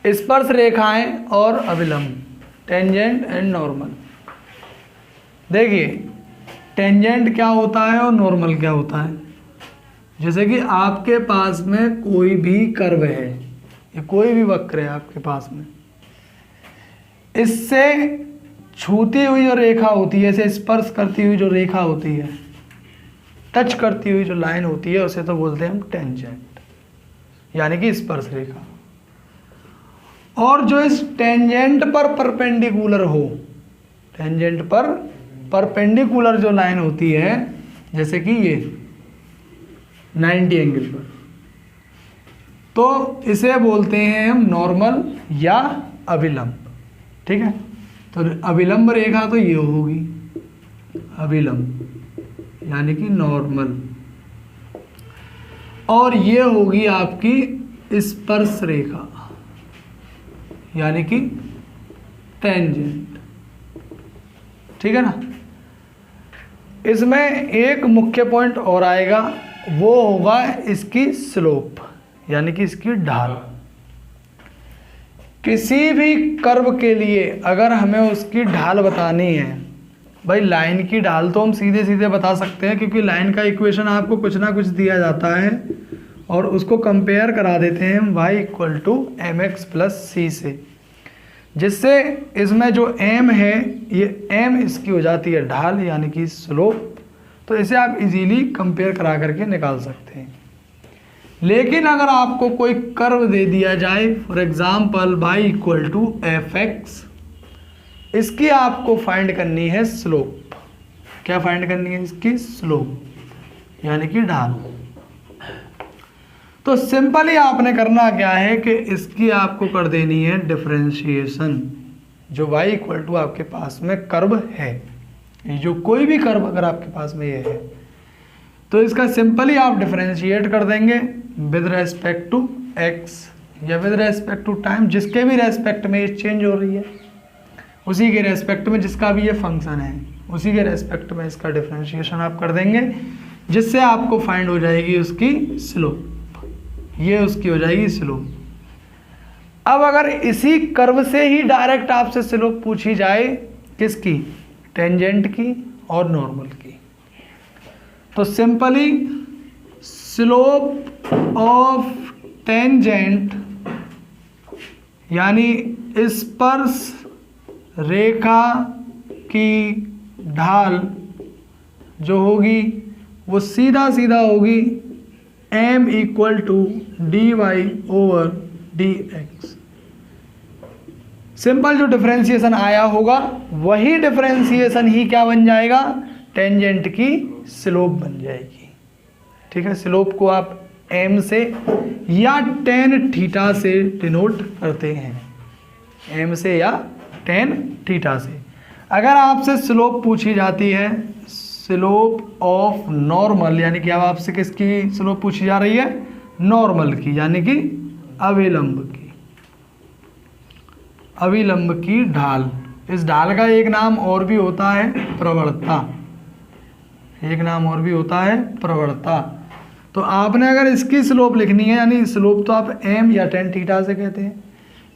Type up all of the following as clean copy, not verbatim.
स्पर्श रेखाएं और अभिलंब, टेंजेंट एंड नॉर्मल। देखिए टेंजेंट क्या होता है और नॉर्मल क्या होता है। जैसे कि आपके पास में कोई भी कर्व है या कोई भी वक्र है आपके पास में, इससे छूती हुई जो रेखा होती है, इसे स्पर्श करती हुई जो रेखा होती है, टच करती हुई जो लाइन होती है, उसे तो बोलते हैं हम टेंजेंट, यानी कि स्पर्श रेखा। और जो इस टेंजेंट पर परपेंडिकुलर हो, टेंजेंट पर परपेंडिकुलर जो लाइन होती है, जैसे कि ये 90 एंगल पर, तो इसे बोलते हैं हम नॉर्मल या अभिलंब। ठीक है, तो अभिलंब रेखा तो ये होगी अभिलंब, यानी कि नॉर्मल, और ये होगी आपकी स्पर्श रेखा, यानी कि टेंजेंट। ठीक है ना। इसमें एक मुख्य पॉइंट और आएगा, वो होगा इसकी स्लोप, यानी कि इसकी ढाल। किसी भी कर्व के लिए अगर हमें उसकी ढाल बतानी है, भाई लाइन की ढाल तो हम सीधे सीधे बता सकते हैं, क्योंकि लाइन का इक्वेशन आपको कुछ ना कुछ दिया जाता है और उसको कंपेयर करा देते हैं हम y = mx + c से, जिससे इसमें जो m है ये m इसकी हो जाती है ढाल, यानी कि स्लोप। तो इसे आप इजीली कंपेयर करा करके निकाल सकते हैं। लेकिन अगर आपको कोई कर्व दे दिया जाए, फॉर एग्जाम्पल y = fx, इसकी आपको फाइंड करनी है स्लोप। क्या फाइंड करनी है? इसकी स्लोप, यानी कि ढाल। तो सिंपली आपने करना क्या है कि इसकी आपको कर देनी है डिफरेंशिएशन। जो y = आपके पास में कर्व है, जो कोई भी कर्व अगर आपके पास में ये है, तो इसका सिंपली आप डिफरेंशिएट कर देंगे विद रेस्पेक्ट टू x या विद रेस्पेक्ट टू टाइम, जिसके भी रेस्पेक्ट में ये चेंज हो रही है, उसी के रेस्पेक्ट में जिसका भी ये फंक्शन है, उसी के रेस्पेक्ट में इसका डिफरेंशिएशन आप कर देंगे, जिससे आपको फाइंड हो जाएगी उसकी स्लोप। ये उसकी हो जाएगी स्लोप। अब अगर इसी कर्व से ही डायरेक्ट आपसे स्लोप पूछी जाए, किसकी? टेंजेंट की और नॉर्मल की, तो सिंपली स्लोप ऑफ टेंजेंट, यानी स्पर्श रेखा की ढाल जो होगी वो सीधा सीधा होगी m = dy/dx। सिंपल जो डिफरेंशिएशन आया होगा वही डिफरेंशिएशन ही क्या बन जाएगा? टेंजेंट की स्लोप बन जाएगी। ठीक है, स्लोप को आप m से या tan थीटा से डिनोट करते हैं, m से या tan थीटा से। अगर आपसे स्लोप पूछी जाती है, स्लोप ऑफ नॉर्मल, यानी कि अब आपसे किसकी स्लोप पूछी जा रही है? नॉर्मल की, यानी कि अभिलंब की, अभिलंब की ढाल। इस ढाल का एक नाम और भी होता है प्रवणता, एक नाम और भी होता है प्रवणता। तो आपने अगर इसकी स्लोप लिखनी है, यानी स्लोप तो आप m या tan थीटा से कहते हैं,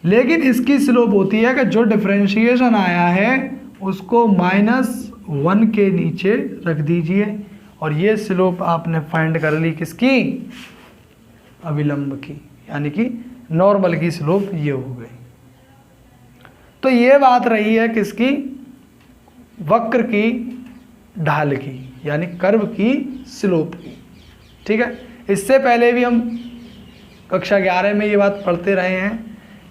लेकिन इसकी स्लोप होती है कि जो डिफरेंशिएशन आया है उसको -1 के नीचे रख दीजिए, और ये स्लोप आपने फाइंड कर ली किसकी? अभिलंब की, यानी कि नॉर्मल की स्लोप ये हो गई। तो ये बात रही है किसकी? वक्र की ढाल की, यानी कर्व की स्लोप की। ठीक है, इससे पहले भी हम कक्षा 11 में ये बात पढ़ते रहे हैं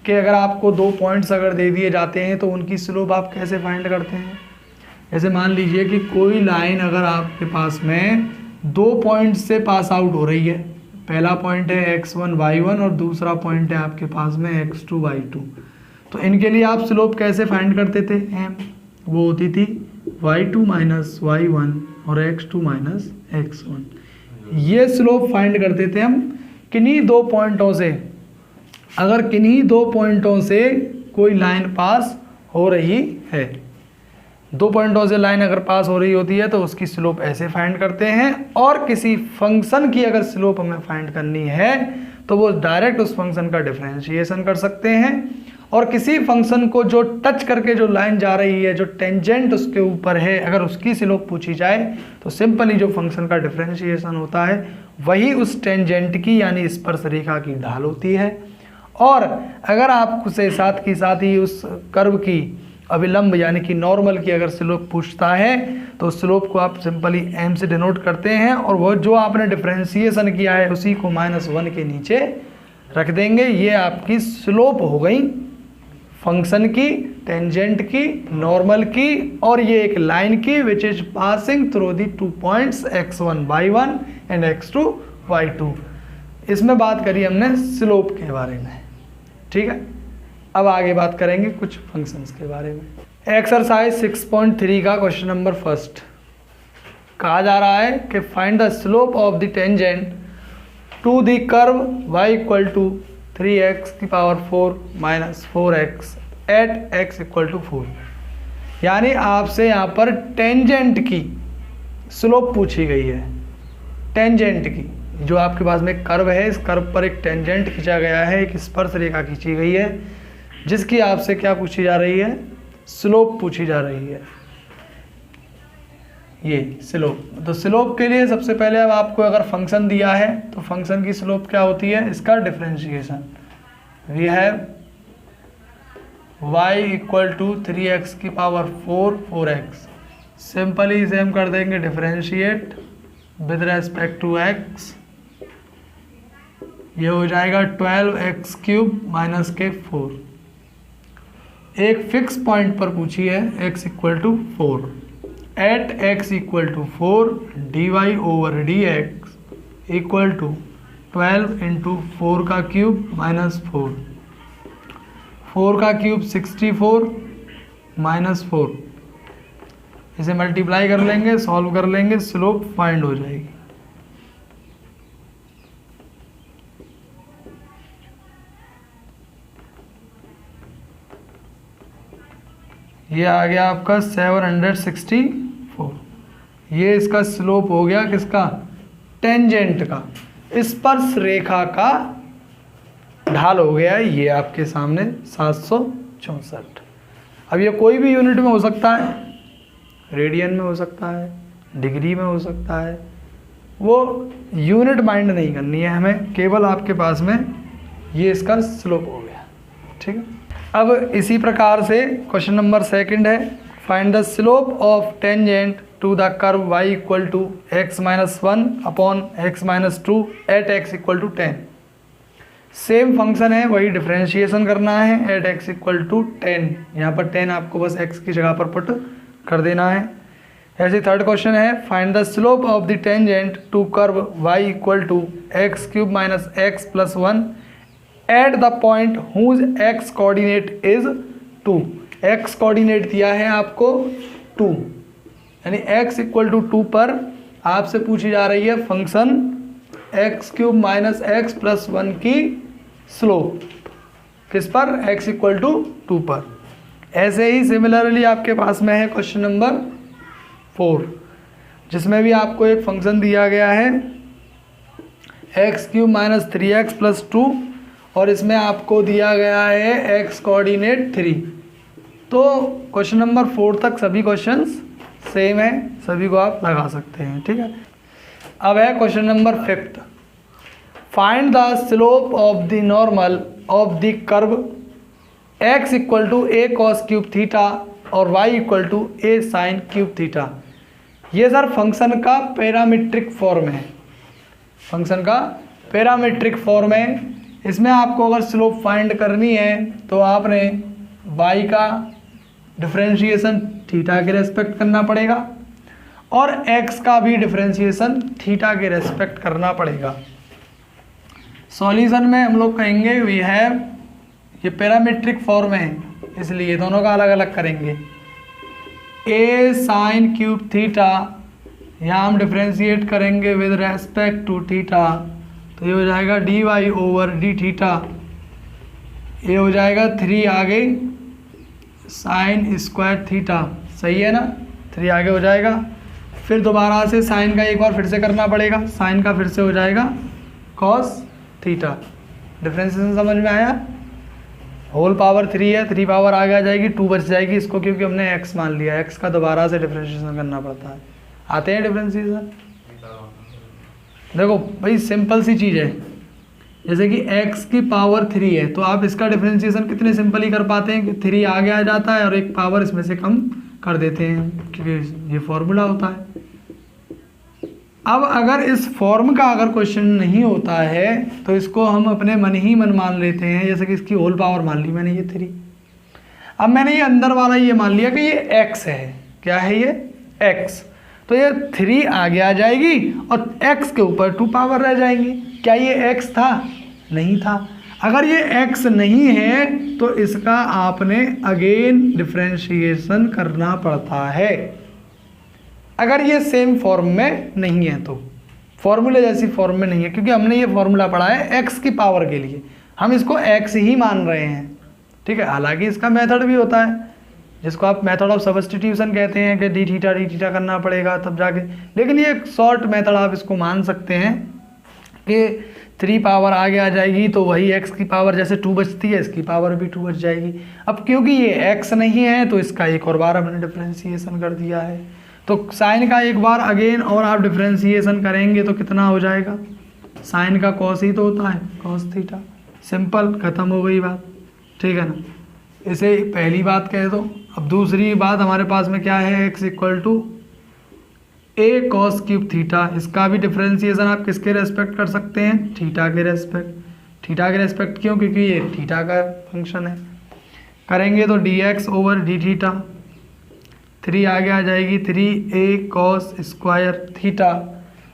कि अगर आपको 2 पॉइंट्स अगर दे दिए जाते हैं तो उनकी स्लोप आप कैसे फाइंड करते हैं। जैसे मान लीजिए कि कोई लाइन अगर आपके पास में 2 पॉइंट से पास आउट हो रही है, पहला पॉइंट है x1 y1 और दूसरा पॉइंट है आपके पास में x2 y2, तो इनके लिए आप स्लोप कैसे फाइंड करते थे? m वो होती थी y2 - y1 और x2 - x1। ये स्लोप फाइंड करते थे हम किन्हीं 2 पॉइंटों से। अगर किन्हीं 2 पॉइंटों से कोई लाइन पास हो रही है, 2 पॉइंटों से लाइन अगर पास हो रही होती है तो उसकी स्लोप ऐसे फाइंड करते हैं। और किसी फंक्शन की अगर स्लोप हमें फाइंड करनी है तो वो डायरेक्ट उस फंक्शन का डिफरेंशिएशन कर सकते हैं। और किसी फंक्शन को जो टच करके जो लाइन जा रही है, जो टेंजेंट उसके ऊपर है, अगर उसकी स्लोप पूछी जाए तो सिंपली जो फंक्शन का डिफरेंशिएशन होता है वही उस टेंजेंट की यानी स्पर्श रेखा की ढाल होती है। और अगर आप उसे साथ की साथ ही उस कर्व की अविलंब यानी कि नॉर्मल की अगर स्लोप पूछता है तो स्लोप को आप सिंपली m से डिनोट करते हैं और वो जो आपने डिफरेंशिएशन किया है उसी को -1 के नीचे रख देंगे। ये आपकी स्लोप हो गई फंक्शन की, टेंजेंट की, नॉर्मल की और ये एक लाइन की which is passing through the 2 points x1 y1 and x2 y2। इसमें बात करी हमने स्लोप के बारे में, ठीक है। अब आगे बात करेंगे कुछ फंक्शंस के बारे में। एक्सरसाइज 6.3 का क्वेश्चन नंबर फर्स्ट कहा जा रहा है कि find the slope of the tangent to the curve y equal to 3x की power 4 minus 4x at x equal to 4। यानी आपसे यहाँ पर टेंजेंट की स्लोप पूछी गई है। टेंजेंट की, जो आपके पास में कर्व है, इस कर्व पर एक टेंजेंट खींचा गया है, एक स्पर्श रेखा खींची गई है जिसकी आपसे क्या पूछी जा रही है, स्लोप पूछी जा रही है। ये स्लोप, तो स्लोप के लिए सबसे पहले अब आपको अगर फंक्शन दिया है तो फंक्शन की स्लोप क्या होती है, इसका differentiation. We have y equal to 3x की पावर 4x। सिंपली इसे हम कर देंगे differentiate with respect to x। ये हो जाएगा 12x क्यूब माइनस के 4। एक फिक्स पॉइंट पर पूछी है x equal to 4 at x equal to 4 dy over dx equal to 12 into 4 का क्यूब माइनस 4 का क्यूब 64 माइनस 4। इसे मल्टीप्लाई कर लेंगे, सॉल्व कर लेंगे, स्लोप फाइंड हो जाएगी। ये आ गया आपका 764। ये इसका स्लोप हो गया किसका, टेंजेंट का, स्पर्श रेखा का ढाल हो गया है ये आपके सामने 764। अब ये कोई भी यूनिट में हो सकता है, रेडियन में हो सकता है, डिग्री में हो सकता है, वो यूनिट माइंड नहीं करनी है हमें, केवल आपके पास में ये इसका स्लोप हो गया, ठीक है। अब इसी प्रकार से क्वेश्चन नंबर सेकंड है, find the slope of tangent to the curve y equal to x minus 1 upon x minus 2 at x equal to 10। Same function है, वही डिफरेंशिएशन करना है एट x इक्वल टू 10। यहाँ पर 10 आपको बस x की जगह पर पुट कर देना है। ऐसे थर्ड क्वेश्चन है, find the slope of the tangent to curve y equal to x cube minus x plus 1 at the point whose x coordinate is 2। x coordinate दिया है आपको 2, यानी x इक्वल टू 2 पर आपसे पूछी जा रही है function x cube minus x plus 1 की स्लोप, किस पर, x इक्वल टू 2 पर। ऐसे ही सिमिलरली आपके पास में है क्वेश्चन नंबर 4, जिसमें भी आपको एक फंक्शन दिया गया है x cube minus 3x plus 2 और इसमें आपको दिया गया है x कोऑर्डिनेट 3। तो क्वेश्चन नंबर 4 तक सभी क्वेश्चंस सेम है, सभी को आप लगा सकते हैं, ठीक है। अब है question number 5, find the slope of the normal of the curve x equal to a cos cube theta और y equal to a sine cube theta. ये सर फंक्शन का पैरामीट्रिक फॉर्म है, फंक्शन का पैरामीट्रिक फॉर्म है। इसमें आपको अगर slope find करनी है तो आपने y का डिफरेंशिएशन थीटा के रेस्पेक्ट करना पड़ेगा और x का भी डिफरेंशिएशन थीटा के रेस्पेक्ट करना पड़ेगा। सॉल्यूशन में हम लोग कहेंगे वी हैव, ये पैरामीट्रिक फॉर्म है इसलिए दोनों का अलग अलग करेंगे। a साइन क्यूब थीटा, यहाँ हम डिफरेंशिएट करेंगे विद रेस्पेक्ट टू थीटा, तो ये हो जाएगा dy ओवर डी थीटा। ये हो जाएगा 3 आगे साइन स्क्वायर थीटा, सही है ना, 3 आगे हो जाएगा। फिर दोबारा से साइन का एक बार फिर से करना पड़ेगा, साइन का फिर से हो जाएगा कॉस थीटा। डिफरेंशिएशन समझ में आया? होल पावर 3 है, 3 पावर आगे आ जाएगी, 2 बच जाएगी इसको, क्योंकि हमने x मान लिया, x का दोबारा से डिफरेंशिएशन करना पड़ता है। आते हैं डिफरेंशिएशन? देखो भाई सिंपल सी चीज़ है, जैसे कि x की पावर 3 है तो आप इसका डिफरेंशिएशन कितने सिंपल ही कर पाते हैं कि 3 आगे आ जाता है और एक पावर इसमें से कम कर देते हैं, क्योंकि ये फॉर्मूला होता है। अब अगर इस फॉर्म का अगर क्वेश्चन नहीं होता है तो इसको हम अपने मन ही मन मान लेते हैं, जैसे कि इसकी होल पावर मान ली मैंने ये 3। अब मैंने ये अंदर वाला ये मान लिया कि ये x है, क्या है ये x, तो ये 3 आगे आ जाएगी और x के ऊपर 2 पावर रह जाएंगी। क्या ये x था? नहीं था। अगर ये x नहीं है तो इसका आपने अगेन डिफरेंशिएशन करना पड़ता है, अगर ये सेम फॉर्म में नहीं है तो, फॉर्मूले जैसी फॉर्म में नहीं है, क्योंकि हमने ये फॉर्मूला पढ़ा है x की पावर के लिए, हम इसको x ही मान रहे हैं, ठीक है। हालांकि इसका मेथड भी होता है जिसको आप मेथड ऑफ सब्स्टिट्यूशन कहते हैं कि डी थीटा करना पड़ेगा तब जाके, लेकिन ये एक शॉर्ट मेथड आप इसको मान सकते हैं कि 3 पावर आगे आ जाएगी तो वही x की पावर जैसे 2 बचती है, इसकी पावर भी 2 बच जाएगी। अब क्योंकि ये x नहीं है तो इसका एक और बार हमने डिफरेंशिएशन कर दिया है, तो साइन का एक बार अगेन और आप डिफरेंशिएशन करेंगे तो कितना हो जाएगा? साइन का कॉस ही तो होता है, कॉस थीटा। सिंपल, खत्म हो गई बात, ठीक है ना। इसे पहली बात कह दो। अब दूसरी बात हमारे पास में क्या है, x equal to a cos cube theta, इसका भी डिफरेंशिएशन आप किसके रेस्पेक्ट कर सकते हैं? थीटा के रेस्पेक्ट। थीटा के रेस्पेक्ट क्यों? क्योंकि ये थीटा का फंक्शन है। करेंगे तो dx ओवर डी थीटा, 3 आगे आ जाएगी, 3a कॉस स्क्वायर थीटा।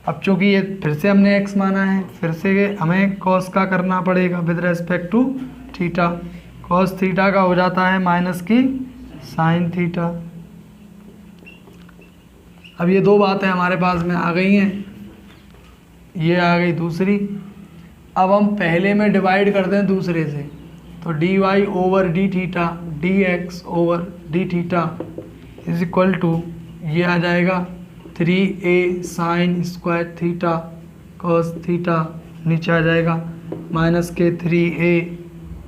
अब चूंकि ये फिर से हमने x माना है, फिर से हमें कॉस का करना पड़ेगा with respect to theta. Cos theta का हो जाता है माइनस की साइन थीटा। अब ये 2 बातें हमारे पास में आ गई हैं, ये आ गई दूसरी। अब हम पहले में डिवाइड करते हैं दूसरे से, तो D Y over D theta D X over D theta is equal to ये आ जाएगा 3a sine square theta cos theta, नीचे आ जाएगा माइनस के 3a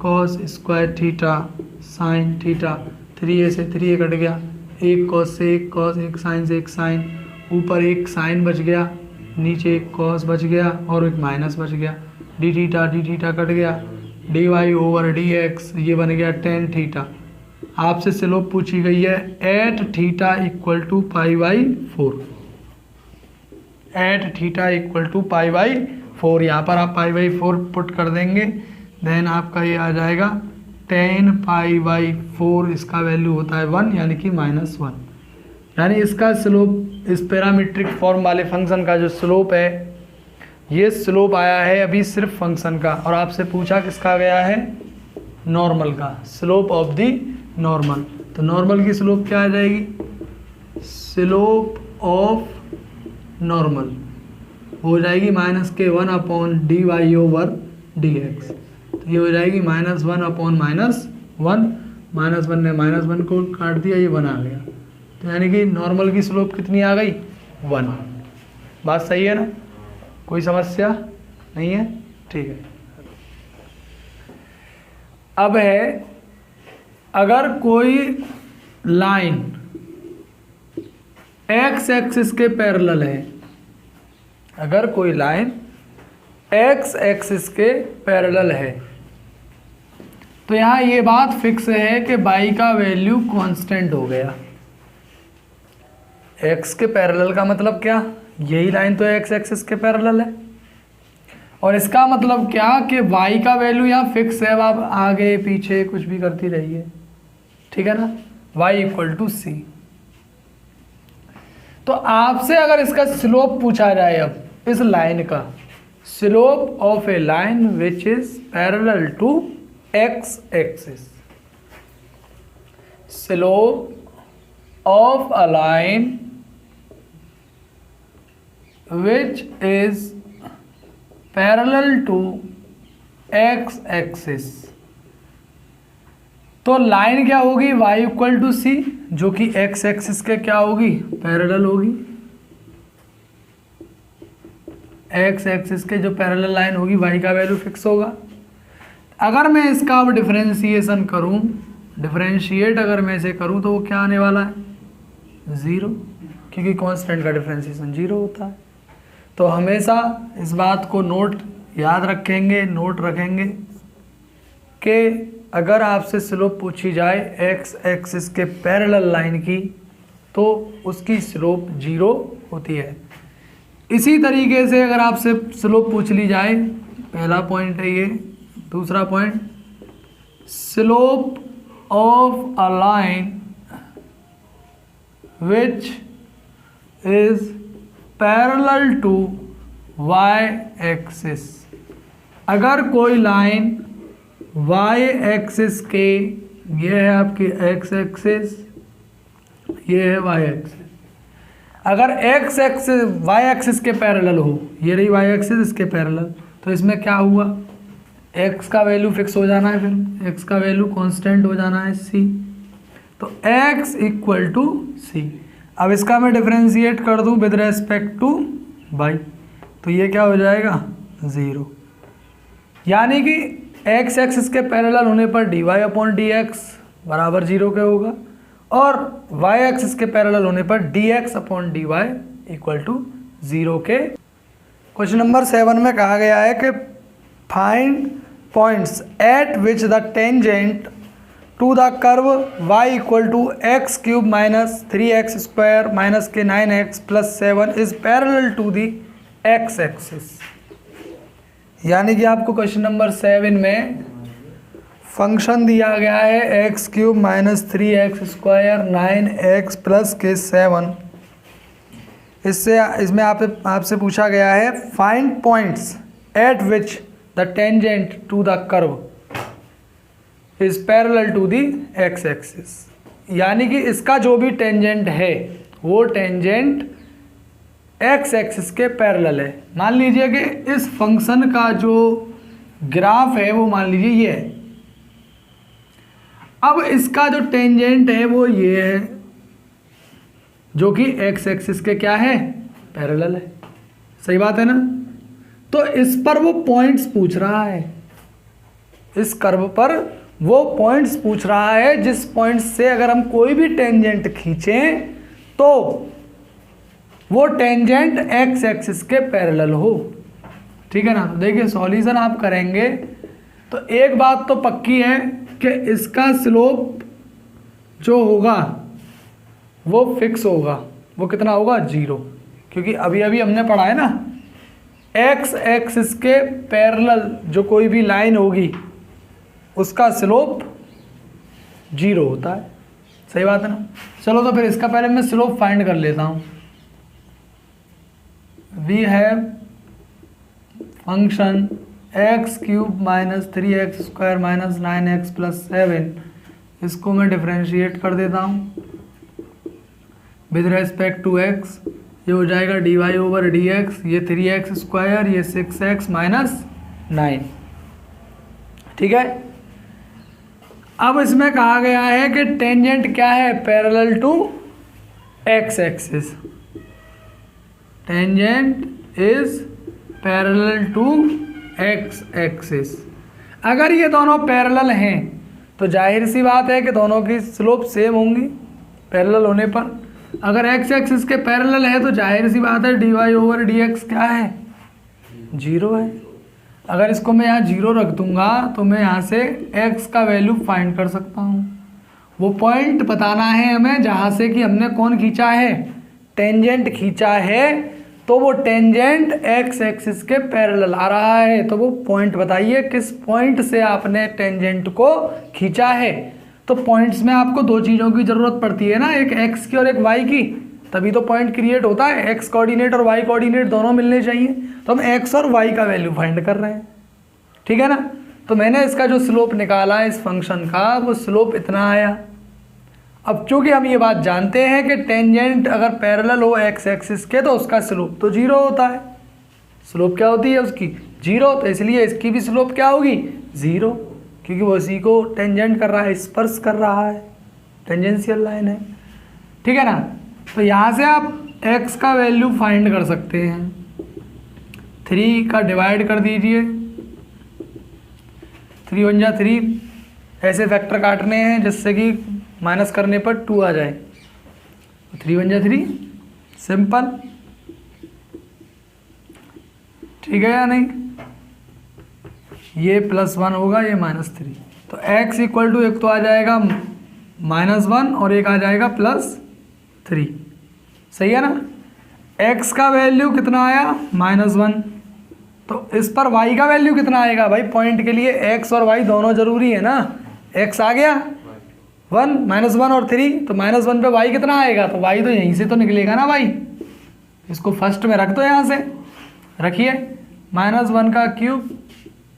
cos square theta sine theta. 3a से 3a कट गया, एक कॉस से एक कॉस, एक साइन से एक साइन, ऊपर एक साइन बच गया, नीचे एक कॉस बच गया और एक माइनस बच गया। डी थीटा कट गया, D Y over D X ये बन गया टेन थीटा। आपसे स्लोप पूछी गई है at theta equal to π/4, at theta equal to π/4। यहाँ पर आप π/4 पुट कर देंगे, देन आपका ये आ जाएगा 10 π/4, इसका वैल्यू होता है 1 यानी कि -1। यानी इसका स्लोप, इस पैरामीट्रिक फॉर्म वाले फंक्शन का जो स्लोप है, ये स्लोप आया है अभी सिर्फ फंक्शन का, और आपसे पूछा किसका गया है? नॉर्मल का, स्लोप ऑफ दी नॉर्मल। तो नॉर्मल की स्लोप क्या आ जाएगी? स्लोप ऑफ नॉर्मल हो जाएगी -1 upon D Y over D X. तो ये हो जाएगी -1 अपॉन -1, -1 ने -1 को काट दिया, ये 1 आ गया। तो यानी कि नॉर्मल की स्लोप कितनी आ गई? 1। बात सही है ना? कोई समस्या नहीं है? ठीक है। अब है, अगर कोई लाइन x एक्सिस के पैरेलल है, अगर कोई लाइन x एक्सिस के पैरेलल है, तो यहाँ ये बात फिक्स है कि y का वैल्यू कांस्टेंट हो गया। x के पैरेलल का मतलब क्या? यही लाइन तो x एक्सिस के पैरेलल है, और इसका मतलब क्या कि y का वैल्यू यहाँ फिक्स है। अब आप आगे पीछे कुछ भी करती रहिए, ठीक है ना? y equal to c। तो आपसे अगर इसका स्लोप पूछा जाए, अब इस लाइन का slope of a line which is parallel to x axis, slope of a line which is parallel to x axis, तो लाइन क्या होगी? y इक्वल टू सी, जो कि x एक्सिस के क्या होगी? पैरेलल होगी। x एक्सिस के जो पैरेलल लाइन होगी y का वैल्यू फिक्स होगा। अगर मैं इसका अब डिफरेंशिएशन करूं, डिफरेंशिएट अगर मैं इसे करूं तो वो क्या आने वाला है? 0, क्योंकि कांस्टेंट का डिफरेंशिएशन 0 होता है। तो हमेशा इस बात को याद रखेंगे, नोट रखेंगे कि अगर आपसे स्लोप पूछी जाए एक्स एक्सिस के पैरेलल लाइन की तो उसकी स्लोप 0 होती है। इसी तरीके से अगर आपसे स्लोप पूछ ली जाए, पहला पॉइंट है ये, दूसरा point, slope of a line which is parallel to Y axis. अगर कोई लाइन वाई एक्सिस के, ये है आपकी एक्स एक्सिस, ये है वाई एक्सिस, अगर एक्स एक्सिस वाई एक्सिस के पैरेलल हो, ये रही वाई एक्सिस इसके पैरेलल, तो इसमें क्या हुआ? एक्स का वैल्यू फिक्स हो जाना है, फिर एक्स का वैल्यू कांस्टेंट हो जाना है सी, तो एक्स इक्वल टू सी। अब इसका मैं डिफरेंशिएट कर दूं विद रेस्पेक्ट टू वाई, तो ये क्या हो जाएगा? 0। यानी कि एक्स एक्सिस के पैरेलल होने पर dy अपॉन डी एक्स बराबर 0 के होगा, और वाई एक्सिस के पैरेलल होने पर dx upon dy equal to 0 के। क्वेश्चन नंबर 7 में कहा गया है कि find points at which the tangent to the curve y equal to X cube minus 3x square minus के 9x plus 7 is parallel to the X axis. यानी कि आपको क्वेश्चन नंबर 7 में फंक्शन दिया गया है X cube minus 3x square 9x plus के 7, इसमें आपसे पूछा गया है find points at which the tangent to the curve is parallel to the X axis. यानी कि इसका जो भी टेंजेंट है वो टेंजेंट एक्स एक्सिस के पैरेलल है। मान लीजिए कि इस फंक्शन का जो ग्राफ है वो मान लीजिए ये है। अब इसका जो टेंजेंट है वो ये है, जो कि एक्स एक्सिस के क्या है? पैरेलल है। सही बात है ना? तो इस पर वो पॉइंट्स पूछ रहा है, इस कर्व पर वो पॉइंट्स पूछ रहा है जिस पॉइंट से अगर हम कोई भी टेंजेंट खींचें तो वो टेंजेंट एक्स एक्सिस के पैरेलल हो। ठीक है ना? तो देखिए सॉल्यूशन आप करेंगे तो एक बात तो पक्की है कि इसका स्लोप जो होगा वो फिक्स होगा। वो कितना होगा? 0, क्योंकि अभी अभी हमने पढ़ा है ना, एक्स एक्सिस के पैरेलल जो कोई भी लाइन होगी उसका स्लोप 0 होता है। सही बात है ना? चलो तो फिर इसका पहले मैं स्लोप फाइंड कर लेता हूँ। We have function X cube minus 3x square minus 9x plus 7, इसको मैं डिफरेंशिएट कर देता हूँ विद रेस्पेक्ट टू x। ये हो जाएगा dy ओवर dx, ये 3x स्क्वायर, ये 6x माइनस 9। ठीक है? अब इसमें कहा गया है कि टेंजेंट क्या है? Parallel to X axis. Tangent is parallel to X axis. अगर ये दोनों पैरेलल हैं तो जाहिर सी बात है कि दोनों की स्लोप सेम होंगी पैरेलल होने पर। अगर एक्स एक्सिस के पैरेलल है तो जाहिर सी बात है dy ओवर dx क्या है? 0 है। अगर इसको मैं यहाँ 0 रख दूंगा तो मैं यहाँ से x का वैल्यू फाइंड कर सकता हूँ। वो पॉइंट बताना है हमें जहाँ से कि हमने कौन खींचा है? टेंजेंट खींचा है। तो वो टेंजेंट एक्स एक्सिस के पैरेलल आ रहा है, तो वो पॉइंट बताइए किस पॉइंट से आपने टेंजेंट को खींचा है। तो पॉइंट्स में आपको दो चीज़ों की ज़रूरत पड़ती है ना, एक एक्स की और एक वाई की, तभी तो पॉइंट क्रिएट होता है। एक्स कोऑर्डिनेट और वाई कोऑर्डिनेट दोनों मिलने चाहिए। तो हम एक्स और वाई का वैल्यू फाइंड कर रहे हैं। ठीक है ना? तो मैंने इसका जो स्लोप निकाला है इस फंक्शन का, वो स्लोप इतना आया। अब चूंकि हम ये बात जानते हैं कि टेंजेंट अगर पैरेलल हो एक्स एक्सिस के तो उसका स्लोप तो 0 होता है। स्लोप क्या होती है उसकी? 0। तो इसलिए इसकी भी स्लोप क्या होगी? 0, क्योंकि वो इसी को टेंजेंट कर रहा है, स्पर्श कर रहा है, टेंजेंशियल लाइन है। ठीक है ना? तो यहाँ से आप x का वैल्यू फाइंड कर सकते हैं। 3 का डिवाइड कर दीजिए, 3 1 जा 3, ऐसे फैक्टर काटने हैं जिससे कि माइनस करने पर 2 आ जाए। 3 1 जा 3, सिंपल, ठीक है या नहीं। ये +1 होगा, ये -3, तो x इक्वल टू एक तो आ जाएगा -1 और एक आ जाएगा +3, सही है ना। x का वैल्यू कितना आया -1, तो इस पर y का वैल्यू कितना आएगा भाई, पॉइंट के लिए x और y दोनों जरूरी है ना। x आ गया 1, -1 और 3, तो -1 पे y कितना आएगा, तो y तो यहीं से तो निकलेगा ना भाई। इसको फर्स्ट में रख दो, यहाँ से रखिए, -1 का क्यूब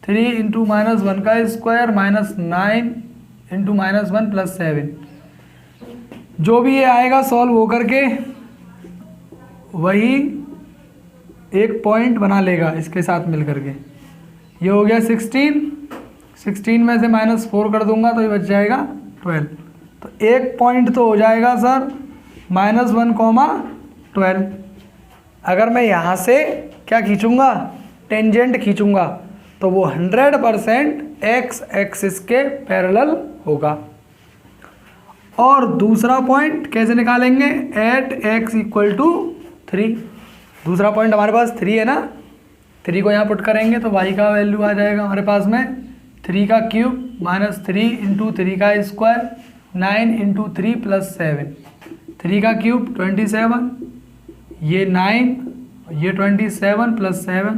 3 इंटू -1 का स्क्वायर -9 इंटू -1 +7, जो भी ये आएगा सॉल्व हो करके वही एक पॉइंट बना लेगा इसके साथ मिल करके। ये हो गया 16 में से -4 कर दूंगा तो ये बच जाएगा 12, तो एक पॉइंट तो हो जाएगा सर -1, 12। अगर मैं यहाँ से क्या खींचूंगा, टेंजेंट खींचूंगा, तो वो 100% x एक्सिस के पैरेलल होगा। और दूसरा पॉइंट कैसे निकालेंगे, एट x = 3। दूसरा पॉइंट हमारे पास 3 है ना, 3 को यहाँ पुट करेंगे तो y का वैल्यू आ जाएगा हमारे पास में 3 का क्यूब -3 इंटू 3 का स्क्वायर 9 इंटू 3 +7, 3 का क्यूब 27, ये 9, ये 27 +7,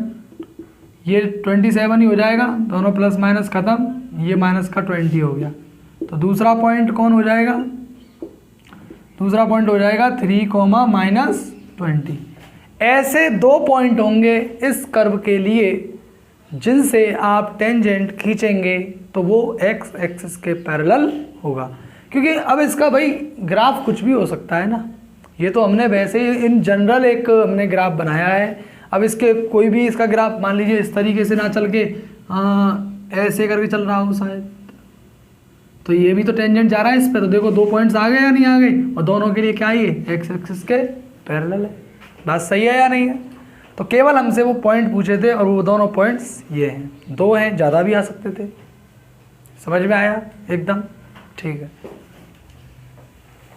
ये 27 ही हो जाएगा, दोनों प्लस माइनस ख़त्म, ये माइनस का 20 हो गया। तो दूसरा पॉइंट कौन हो जाएगा, दूसरा पॉइंट हो जाएगा 3, -20। ऐसे 2 पॉइंट होंगे इस कर्व के लिए जिनसे आप टेंजेंट खींचेंगे तो वो x एक्सिस के पैरेलल होगा। क्योंकि अब इसका भाई ग्राफ कुछ भी हो सकता है ना, ये तो हमने वैसे ही इन जनरल एक हमने ग्राफ बनाया है। अब इसके कोई भी इसका ग्राफ मान लीजिए इस तरीके से ना चल के ऐसे करके चल रहा हो शायद, तो ये भी तो टेंजेंट जा रहा है इस पे, तो देखो 2 पॉइंट्स आ गए या नहीं आ गए, और दोनों के लिए क्या ये एक्स एक्सिस के पैरेलल है। बात सही है या नहीं है। तो केवल हमसे वो पॉइंट पूछे थे और वो दोनों पॉइंट्स ये हैं, 2 हैं, ज़्यादा भी आ सकते थे। समझ में आया एकदम, ठीक है।